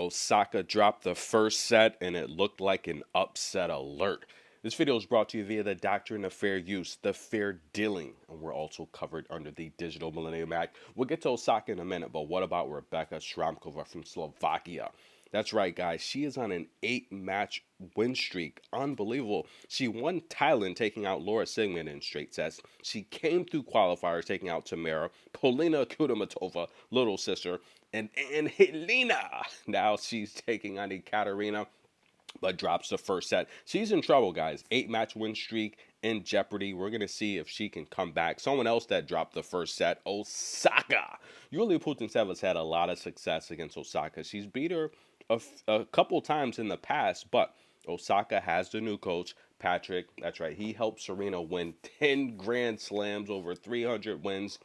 Osaka dropped the first set and it looked like an upset alert. This video is brought to you via the Doctrine of Fair Use, the fair dealing, and we're also covered under the Digital Millennium Act. We'll get to Osaka in a minute, but what about Rebecca Shramkova from Slovakia? That's right, guys. She is on an 8-match win streak. Unbelievable. She won Thailand, taking out Laura Sigmund in straight sets. She came through qualifiers, taking out Tamara, Polina Kudermetova, little sister, and Helena. Now she's taking on Ekaterina, but drops the first set. She's in trouble, guys. 8-match win streak in jeopardy. We're going to see if she can come back. Someone else that dropped the first set, Osaka. Yulia Putintseva has had a lot of success against Osaka. She's beat her a couple times in the past, but Osaka has the new coach, Patrick. That's right. He helped Serena win 10 Grand Slams, over 300 wins.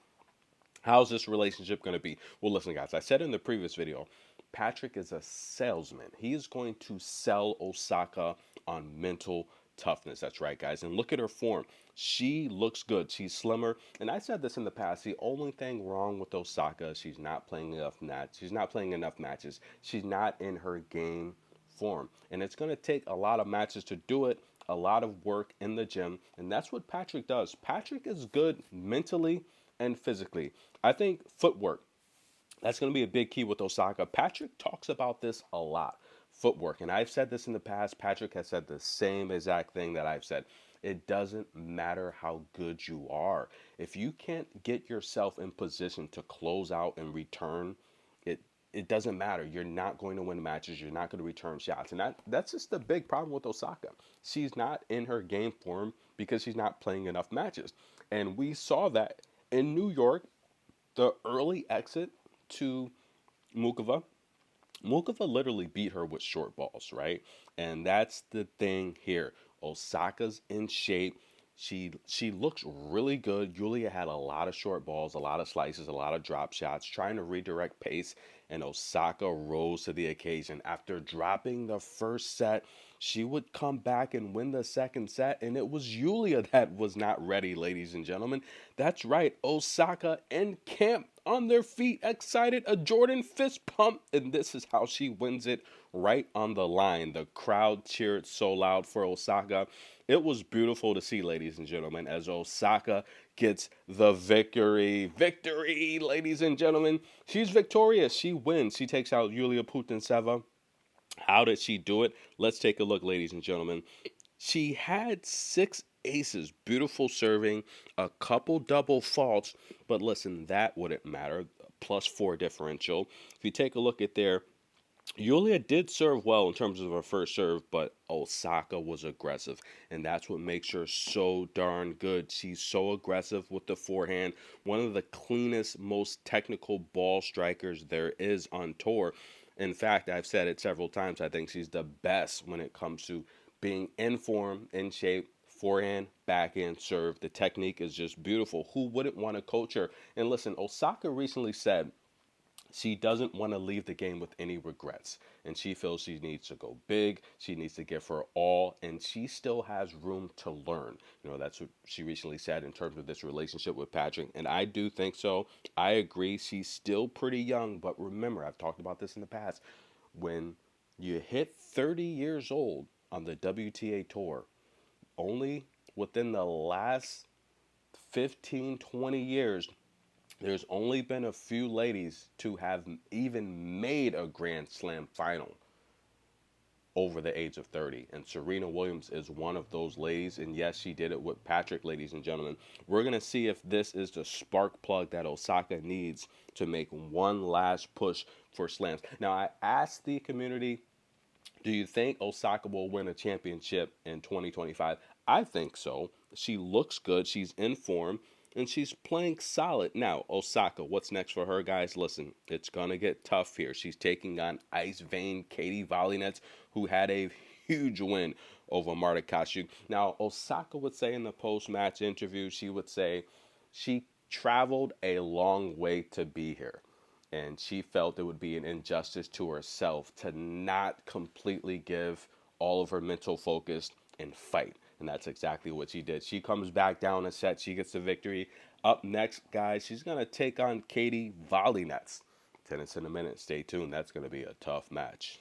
How's this relationship going to be? Well, listen, guys, I said in the previous video, Patrick is a salesman. He is going to sell Osaka on mental toughness. That's right, guys. And look at her form. She looks good. She's slimmer. And I said this in the past. The only thing wrong with Osaka is she's not playing enough matches. She's not playing enough matches. She's not in her game form. And it's going to take a lot of matches to do it, a lot of work in the gym. And that's what Patrick does. Patrick is good mentally and physically. I think footwork, that's going to be a big key with Osaka. Patrick talks about this a lot, footwork. And I've said this in the past. Patrick has said the same exact thing that I've said. It doesn't matter how good you are. If you can't get yourself in position to close out and return, it doesn't matter. You're not going to win matches. You're not going to return shots. And that's just the big problem with Osaka. She's not in her game form because she's not playing enough matches. And we saw that in New York, the early exit to Mukova. Mukova literally beat her with short balls, right? And that's the thing here. Osaka's in shape. She looks really good. Yulia had a lot of short balls, a lot of slices, a lot of drop shots, trying to redirect pace, and Osaka rose to the occasion. After dropping the first set, she would come back and win the second set, and it was Yulia that was not ready, ladies and gentlemen. That's right, Osaka in camp, on their feet, excited, a Jordan fist pump, and this is how she wins it, right on the line. The crowd cheered so loud for Osaka. It was beautiful to see, ladies and gentlemen, as Osaka gets the victory. Victory, ladies and gentlemen. She's victorious. She wins. She takes out Yulia Putintseva. How did she do it? Let's take a look, ladies and gentlemen. She had 6 aces, beautiful serving, a couple double faults, but listen, that wouldn't matter. +4 differential. If you take a look at there, Yulia did serve well in terms of her first serve, but Osaka was aggressive, and that's what makes her so darn good. She's so aggressive with the forehand, one of the cleanest, most technical ball strikers there is on tour. In fact, I've said it several times, I think she's the best when it comes to being in form, in shape, forehand, backhand, serve. The technique is just beautiful. Who wouldn't want to coach her? And listen, Osaka recently said she doesn't want to leave the game with any regrets, and she feels she needs to go big. She needs to give her all, and she still has room to learn. You know, that's what she recently said in terms of this relationship with Patrick, and I do think so. I agree. She's still pretty young, but remember, I've talked about this in the past. When you hit 30 years old on the WTA tour, only within the last 15, 20 years, there's only been a few ladies to have even made a Grand Slam final over the age of 30. And Serena Williams is one of those ladies. And yes, she did it with Patrick, ladies and gentlemen. We're going to see if this is the spark plug that Osaka needs to make one last push for slams. Now, I asked the community, do you think Osaka will win a championship in 2025? I think so. She looks good. She's in form. And she's playing solid. Now, Osaka, what's next for her, guys? Listen, it's going to get tough here. She's taking on Ice Vein Katie Vokynets, who had a huge win over Marta Kashuk. Now, Osaka would say in the post-match interview, she would say she traveled a long way to be here. And she felt it would be an injustice to herself to not completely give all of her mental focus and fight. And that's exactly what she did. She comes back down a set. She gets the victory. Up next, guys, she's going to take on Katie Vokynets. Tennis in a minute. Stay tuned. That's going to be a tough match.